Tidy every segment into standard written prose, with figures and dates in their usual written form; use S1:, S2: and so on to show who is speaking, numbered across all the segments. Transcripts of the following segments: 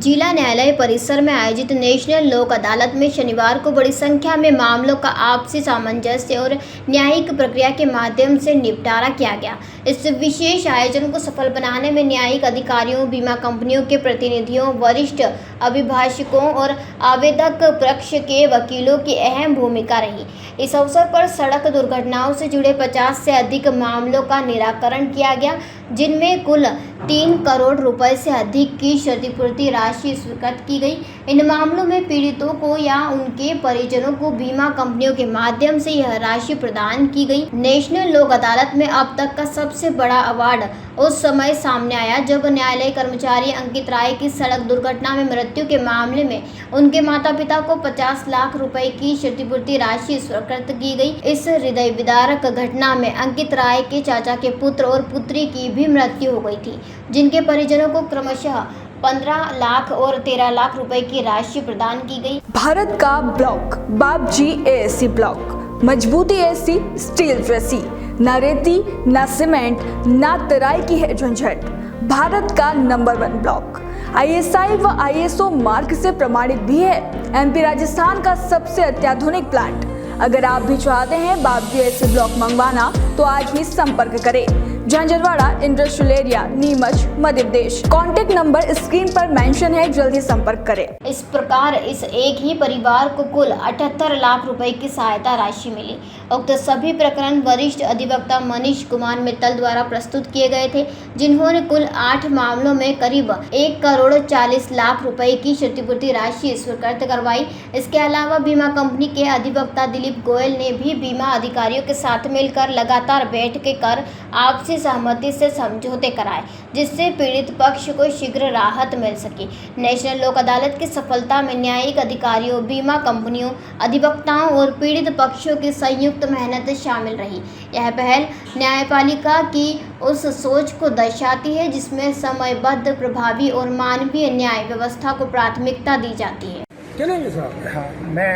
S1: जिला न्यायालय परिसर में आयोजित नेशनल लोक अदालत में शनिवार को बड़ी संख्या में मामलों का आपसी सामंजस्य और न्यायिक प्रक्रिया के माध्यम से निपटारा किया गया। इस विशेष आयोजन को सफल बनाने में न्यायिक अधिकारियों, बीमा कंपनियों के प्रतिनिधियों, वरिष्ठ अभिभाषकों और आवेदक पक्ष के वकीलों की अहम भूमिका रही। इस अवसर पर सड़क दुर्घटनाओं से जुड़े 50 से अधिक मामलों का निराकरण किया गया, जिनमें कुल 3 करोड़ रुपए से अधिक की क्षतिपूर्ति राशि स्वीकृत की गई। इन मामलों में पीड़ितों को या उनके परिजनों को बीमा कंपनियों के माध्यम से यह राशि प्रदान की गई। नेशनल लोक अदालत में अब तक का सबसे बड़ा अवार्ड उस समय सामने आया जब न्यायालय कर्मचारी अंकित राय की सड़क दुर्घटना में मृत्यु के मामले में उनके माता पिता को 50 लाख रुपए की क्षतिपूर्ति राशि स्वीकृत की गई। इस हृदय विदारक घटना में अंकित राय के चाचा के पुत्र और पुत्री की भी मृत्यु हो गई थी, जिनके परिजनों को क्रमशः 15 लाख और 13 लाख रुपए की राशि प्रदान की गई।
S2: भारत का ब्लॉक बाबजी एएससी ब्लॉक, मजबूती एसी स्टील रेसी, न रेती न सीमेंट न तराई की है झंझट। भारत का नंबर 1 ब्लॉक ISI व ISO मार्क से प्रमाणित भी है। MP राजस्थान का सबसे अत्याधुनिक प्लांट। अगर आप भी चाहते हैं बाबजी एसी ब्लॉक मंगवाना तो आज ही संपर्क करें। Jhanjharwada industrial area, Neemuch, Madhya Pradesh. Contact number screen पर मेंशन है, जल्दी संपर्क करें।
S1: इस प्रकार इस एक ही परिवार को कुल 78 लाख रुपए की सहायता राशि मिली। उक्त सभी प्रकरण वरिष्ठ अधिवक्ता मनीष कुमार मित्तल द्वारा प्रस्तुत किए गए थे, जिन्होंने कुल 8 मामलों में करीब 1 करोड़ 40 लाख रुपए की क्षतिपूर्ति राशि स्वीकृत करवाई। इसके अलावा बीमा कंपनी के अधिवक्ता दिलीप गोयल ने भी बीमा अधिकारियों के साथ मिलकर लगातार बैठकें कर आपसी सहमति से समझौते कराए, जिससे पीड़ित पक्ष को शीघ्र राहत मिल सके। नेशनल लोक अदालत की सफलता में न्यायिक अधिकारियों, बीमा कंपनियों, अधिवक्ताओं और पीड़ित पक्षों की संयुक्त मेहनत शामिल रही। यह पहल न्यायपालिका की उस सोच को दर्शाती है जिसमें समयबद्ध, प्रभावी और मानवीय न्याय व्यवस्था को प्राथमिकता दी जाती है।
S3: चलेंगे साहब।
S4: हाँ, मैं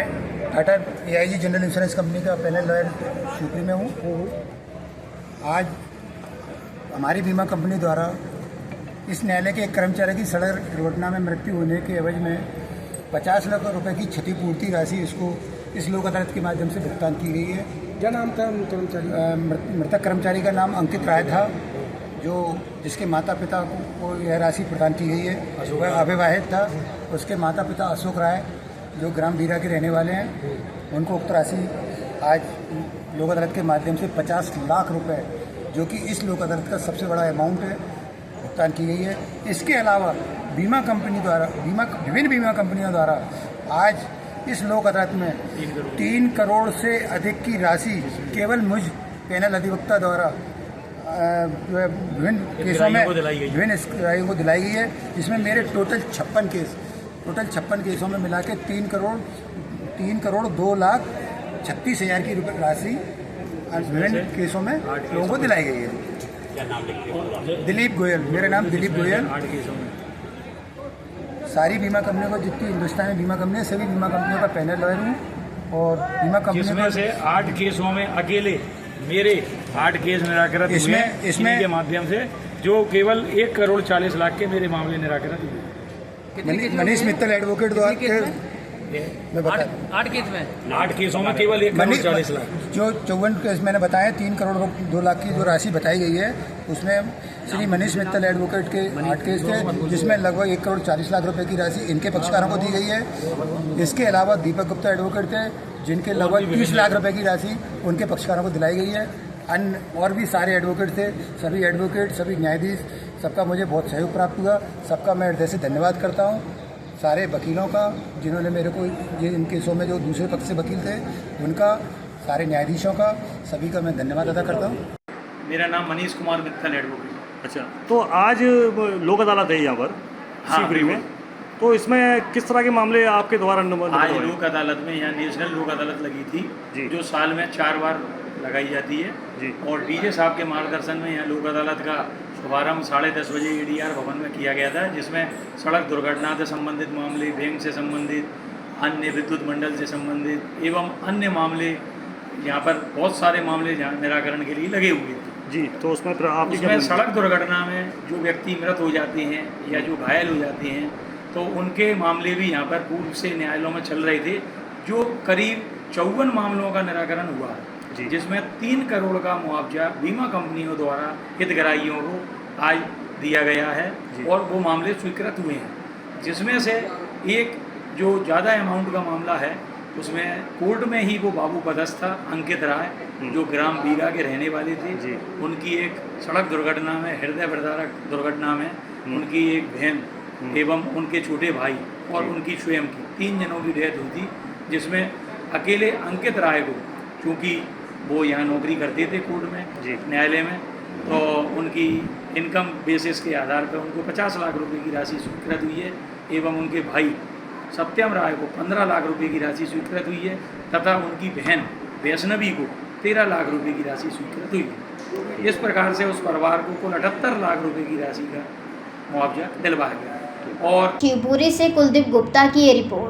S4: Tata AIG general insurance company का पैनल लॉयर शिवपुरी में हूँ। आज हमारी बीमा कंपनी द्वारा इस न्यायालय के एक कर्मचारी की सड़क दुर्घटना में मृत्यु होने के एवज में 50 लाख रुपए की क्षतिपूर्ति राशि इसको इस लोक अदालत के माध्यम से भुगतान की गई है।
S3: क्या नाम था कर्मचारी?
S4: मृतक कर्मचारी का नाम अंकित राय था, जिसके माता पिता को यह राशि प्रदान की गई है। वह अविवाहित था। उसके माता पिता अशोक राय, जो ग्राम बीरा के रहने वाले हैं, उनको उक्त राशि आज लोक अदालत के माध्यम से 50 लाख रुपए, जो कि इस लोक अदालत का सबसे बड़ा अमाउंट है, भुगतान की गई है। इसके अलावा बीमा कंपनी द्वारा विभिन्न बीमा कंपनियों द्वारा आज इस लोक अदालत में 3 करोड़ से अधिक की राशि केवल मुझ पैनल अधिवक्ता द्वारा विभिन्न केसों में विभिन्न रायों को दिलाई गई है, जिसमें मेरे टोटल 56 केसों में मिला के 3 करोड़ 2 लाख 36 हज़ार की राशि विभिन्न केसों में लोगों को दिलाई गई है।
S5: क्या नाम लिखते हो?
S4: दिलीप गोयल, मेरा नाम दिलीप गोयल। सारी बीमा कंपनियों को, जितनी हिंदुस्तान में बीमा कंपनी है, सभी बीमा कंपनियों का पैनल लॉयर हूँ। और बीमा कंपनी
S5: में से 8 केसों में अकेले मेरे 8 केस निराकृत हुए इसमें के माध्यम से, जो केवल 1 करोड़ 40 लाख के मेरे मामले निराकृत हुए।
S4: मनीष मित्तल एडवोकेट द्वारा मैं बता
S5: 8 केसों में केवल 1 करोड़ 40 लाख।
S4: जो 54 केस मैंने बताया, 3 करोड़ 2 लाख की जो राशि बताई गई है, उसमें श्री मनीष मित्तल एडवोकेट के 8 केस थे, जिसमें लगभग 1 करोड़ 40 लाख रुपए की राशि इनके पक्षकारों को दी गई है। इसके अलावा दीपक गुप्ता एडवोकेट थे, जिनके लगभग 30 लाख रुपए की राशि उनके पक्षकारों को दिलाई गई है। अन्य और भी सारे एडवोकेट थे। सभी एडवोकेट, सभी न्यायाधीश, सबका मुझे बहुत सहयोग प्राप्त हुआ। सबका मैं हृदय से धन्यवाद करता हूँ। सारे वकीलों का, जिन्होंने मेरे को ये इन केसों में जो दूसरे पक्ष से वकील थे उनका, सारे न्यायाधीशों का, सभी का मैं धन्यवाद अदा करता हूँ।
S6: मेरा नाम मनीष कुमार मित्तल एडवोकेट।
S7: अच्छा, तो आज लोक अदालत है यहाँ पर शिवपुरी में, तो इसमें किस तरह के मामले आपके द्वारा
S6: आज लोक अदालत में यहाँ नेशनल लोक अदालत लगी थी, जो साल में 4 बार लगाई जाती है जी। और डीजे साहब के मार्गदर्शन में यहाँ लोक अदालत का शुभारंभ 10:30 बजे ADR भवन में किया गया था, जिसमें सड़क दुर्घटना से संबंधित मामले, बैंक से संबंधित, अन्य विद्युत मंडल से संबंधित एवं अन्य मामले, यहाँ पर बहुत सारे मामले यहाँ निराकरण के लिए लगे हुए थे
S7: जी। तो उसमें
S6: सड़क दुर्घटना में जो व्यक्ति मृत हो जाते हैं या जो घायल हो जाते हैं, तो उनके मामले भी यहाँ पर पूर्व से न्यायालयों में चल रहे थे, जो करीब 54 मामलों का निराकरण हुआ है, जिसमें 3 करोड़ का मुआवजा बीमा कंपनियों द्वारा हितग्राहियों को आज दिया गया है और वो मामले स्वीकृत हुए हैं, जिसमें से एक जो ज़्यादा अमाउंट का मामला है उसमें कोर्ट में ही वो बाबू पदस्थ था अंकित राय, जो ग्राम बीघा के रहने वाले थे। उनकी एक सड़क दुर्घटना में, हृदय विदारक दुर्घटना में उनकी एक बहन एवं उनके छोटे भाई और उनकी स्वयं की 3 जनों की डेथ हुई थी, जिसमें अकेले अंकित राय को, चूँकि वो यहाँ नौकरी करते थे कोर्ट में, न्यायालय में, तो उनकी इनकम बेसिस के आधार पर उनको 50 लाख रुपए की राशि स्वीकृत हुई है एवं उनके भाई सत्यम राय को 15 लाख रुपए की राशि स्वीकृत हुई है तथा उनकी बहन वैष्णवी को 13 लाख रुपए की राशि स्वीकृत हुई है। इस प्रकार से उस परिवार को कुल 78 लाख रुपए की राशि का मुआवजा दिलवाया गया। और
S1: शिवपुरी से कुलदीप गुप्ता की ये रिपोर्ट।